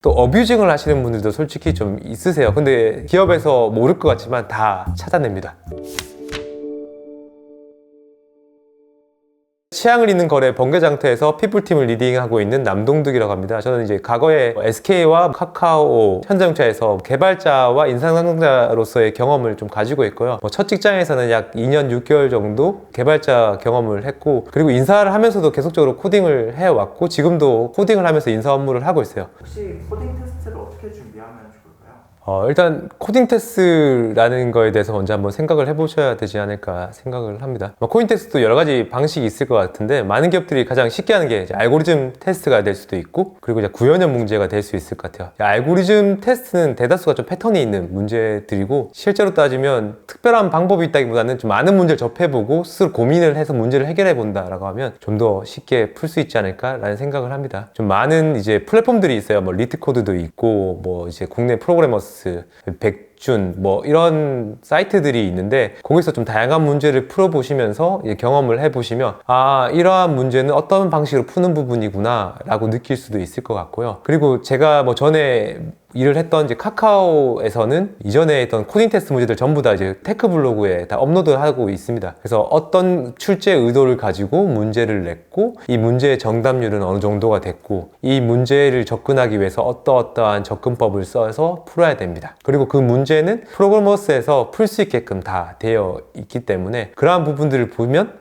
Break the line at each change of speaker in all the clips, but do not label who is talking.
또 어뷰징을 하시는 분들도 솔직히 좀 있으세요. 근데 기업에서 모를 것 같지만 다 찾아냅니다. 취향을 잇는 거래 번개장터에서 피플팀을 리딩하고 있는 남동득이라고 합니다. 저는 이제 과거에 SK와 카카오 현장차에서 개발자와 인상상자로서의 경험을 좀 가지고 있고요. 첫 직장에서는 약 2년 6개월 정도 개발자 경험을 했고, 그리고 인사를 하면서도 계속적으로 코딩을 해왔고, 지금도 코딩을 하면서 인사 업무를 하고 있어요.
혹시 코딩 테스트를 어떻게 준비하면 좋을까요?
일단 코딩 테스트라는 거에 대해서 먼저 한번 생각을 해보셔야 되지 않을까 생각을 합니다. 코딩 테스트도 여러 가지 방식이 있을 것 같은데, 많은 기업들이 가장 쉽게 하는 게 이제 알고리즘 테스트가 될 수도 있고, 그리고 이제 구현형 문제가 될 수 있을 것 같아요. 알고리즘 테스트는 대다수가 좀 패턴이 있는 문제들이고, 실제로 따지면 특별한 방법이 있다기보다는 좀 많은 문제를 접해보고 스스로 고민을 해서 문제를 해결해 본다라고 하면 좀 더 쉽게 풀 수 있지 않을까라는 생각을 합니다. 좀 많은 이제 플랫폼들이 있어요. 뭐 리트코드도 있고, 뭐 이제 국내 프로그래머스, 백준 뭐 이런 사이트들이 있는데, 거기서 좀 다양한 문제를 풀어보시면서 경험을 해보시면 이러한 문제는 어떤 방식으로 푸는 부분이구나 라고 느낄 수도 있을 것 같고요. 그리고 제가 뭐 전에 일을 했던 이제 카카오에서는 이전에 했던 코딩 테스트 문제들 전부 다 이제 테크 블로그에 다 업로드하고 있습니다. 그래서 어떤 출제 의도를 가지고 문제를 냈고, 이 문제의 정답률은 어느 정도가 됐고, 이 문제를 접근하기 위해서 어떠한 접근법을 써서 풀어야 됩니다. 그리고 그 문제는 프로그래머스에서 풀 수 있게끔 다 되어 있기 때문에, 그러한 부분들을 보면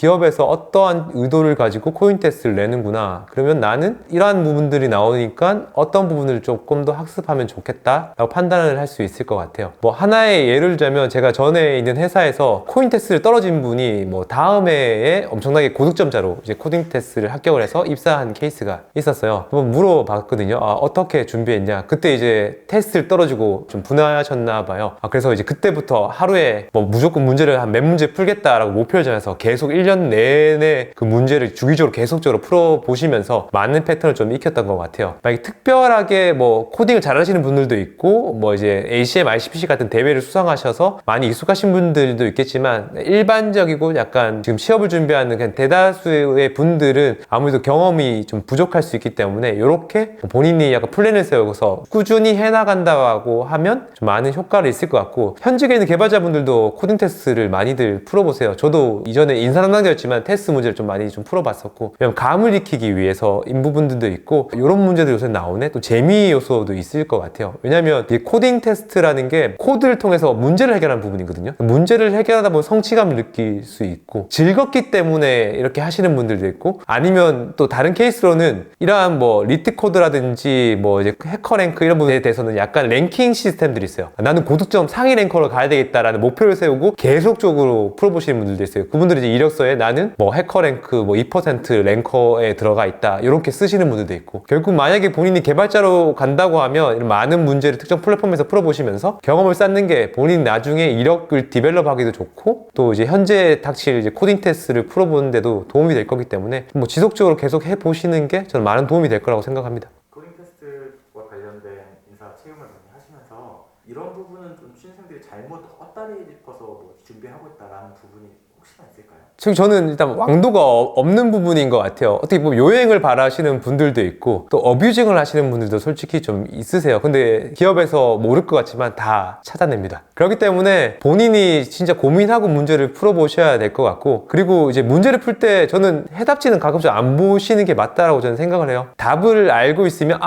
기업에서 어떠한 의도를 가지고 코딩 테스트를 내는구나, 그러면 나는 이러한 부분들이 나오니까 어떤 부분을 조금 더 학습하면 좋겠다 라고 판단을 할 수 있을 것 같아요. 뭐 하나의 예를 들자면, 제가 전에 있는 회사에서 코딩 테스트를 떨어진 분이 뭐 다음 해에 엄청나게 고득점자로 이제 코딩 테스트를 합격을 해서 입사한 케이스가 있었어요. 한번 물어봤거든요. 어떻게 준비했냐. 그때 이제 테스트를 떨어지고 좀 분하셨나 봐요. 그래서 이제 그때부터 하루에 뭐 무조건 문제를 한 몇 문제 풀겠다라고 목표를 정해서 계속 1년 내내 그 문제를 주기적으로 계속적으로 풀어보시면서 많은 패턴을 좀 익혔던 것 같아요. 만약에 특별하게 뭐 코딩을 잘하시는 분들도 있고, 뭐 이제 ACM, ICPC 같은 대회를 수상하셔서 많이 익숙하신 분들도 있겠지만, 일반적이고 약간 지금 취업을 준비하는 그냥 대다수의 분들은 아무래도 경험이 좀 부족할 수 있기 때문에, 이렇게 본인이 약간 플랜을 세워서 꾸준히 해나간다고 하면 좀 많은 효과를 있을 것 같고, 현직에 있는 개발자분들도 코딩 테스트를 많이들 풀어보세요. 저도 이전에 인사 담당자였지만 테스트 문제를 좀 많이 풀어봤었고, 왜냐면 감을 익히기 위해서인 부분들도 있고, 이런 문제들 요새 나오네. 또 재미 요소도 있을 것 같아요. 왜냐면 이 코딩 테스트라는 게 코드를 통해서 문제를 해결하는 부분이거든요. 문제를 해결하다 보면 성취감을 느낄 수 있고, 즐겁기 때문에 이렇게 하시는 분들도 있고, 아니면 또 다른 케이스로는 이러한 뭐 리트 코드라든지 뭐 이제 해커 랭크 이런 부분에 대해서는 약간 랭킹 시스템들이 있어요. 나는 고득점 상위 랭커로 가야 되겠다라는 목표를 세우고 계속적으로 풀어보시는 분들도 있어요. 그분들이 이제 이력서에 나는 뭐 해커 랭크 뭐 2% 랭커에 들어가 있다 이렇게 쓰시는 분들도 있고, 결국 만약에 본인이 개발자로 간다고 하면 이런 많은 문제를 특정 플랫폼에서 풀어보시면서 경험을 쌓는 게 본인 나중에 이력을 디벨롭하기도 좋고, 또 이제 현재 닥칠 이제 코딩 테스트를 풀어보는데도 도움이 될 거기 때문에 뭐 지속적으로 계속 해보시는 게 저는 많은 도움이 될 거라고 생각합니다.
코딩 테스트와 관련된 인사 채용을 많이 하시면서 이런 부분은 좀 신입생들이 잘못 헛다리 짚어서 뭐 준비하고 있다라는 부분이 혹시나 있을까요?
지금 저는 일단 왕도가 없는 부분인 것 같아요. 어떻게 보면 요행을 바라시는 분들도 있고, 또 어뷰징을 하시는 분들도 솔직히 좀 있으세요. 근데 기업에서 모를 것 같지만 다 찾아냅니다. 그렇기 때문에 본인이 진짜 고민하고 문제를 풀어보셔야 될 것 같고, 그리고 이제 문제를 풀 때 저는 해답지는 가끔씩 안 보시는 게 맞다라고 저는 생각을 해요. 답을 알고 있으면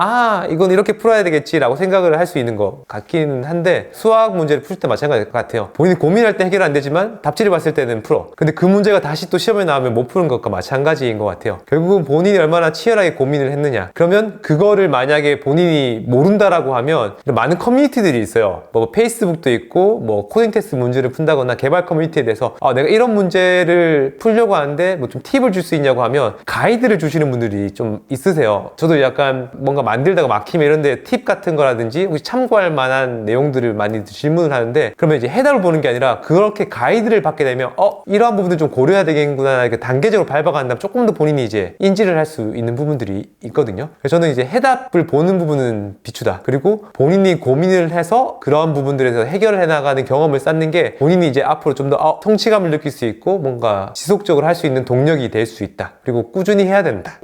이건 이렇게 풀어야 되겠지 라고 생각을 할 수 있는 것 같기는 한데, 수학 문제를 풀 때 마찬가지일 것 같아요. 본인이 고민할 때 해결 안 되지만 답지를 봤을 때는 풀어. 근데 그 문제가 다시 또 시험에 나오면 못 푸는 것과 마찬가지인 것 같아요. 결국은 본인이 얼마나 치열하게 고민을 했느냐. 그러면 그거를 만약에 본인이 모른다라고 하면, 많은 커뮤니티들이 있어요. 뭐 페이스북도 있고, 뭐 코딩 테스트 문제를 푼다거나 개발 커뮤니티에 대해서 내가 이런 문제를 풀려고 하는데 뭐 좀 팁을 줄 수 있냐고 하면 가이드를 주시는 분들이 좀 있으세요. 저도 약간 뭔가 만들다가 막히면 이런데 팁 같은 거라든지 혹시 참고할 만한 내용들을 많이 질문을 하는데, 그러면 이제 해답을 보는 게 아니라 그렇게 가이드를 받게 되면 이러한 부분들 좀 고려해야 되겠구나, 이렇게 단계적으로 밟아간다면 조금 더 본인이 이제 인지를 할 수 있는 부분들이 있거든요. 그래서 저는 이제 해답을 보는 부분은 비추다. 그리고 본인이 고민을 해서 그런 부분들에서 해결을 해나가는 경험을 쌓는 게 본인이 이제 앞으로 좀 더 성취감을 느낄 수 있고, 뭔가 지속적으로 할 수 있는 동력이 될 수 있다. 그리고 꾸준히 해야 된다.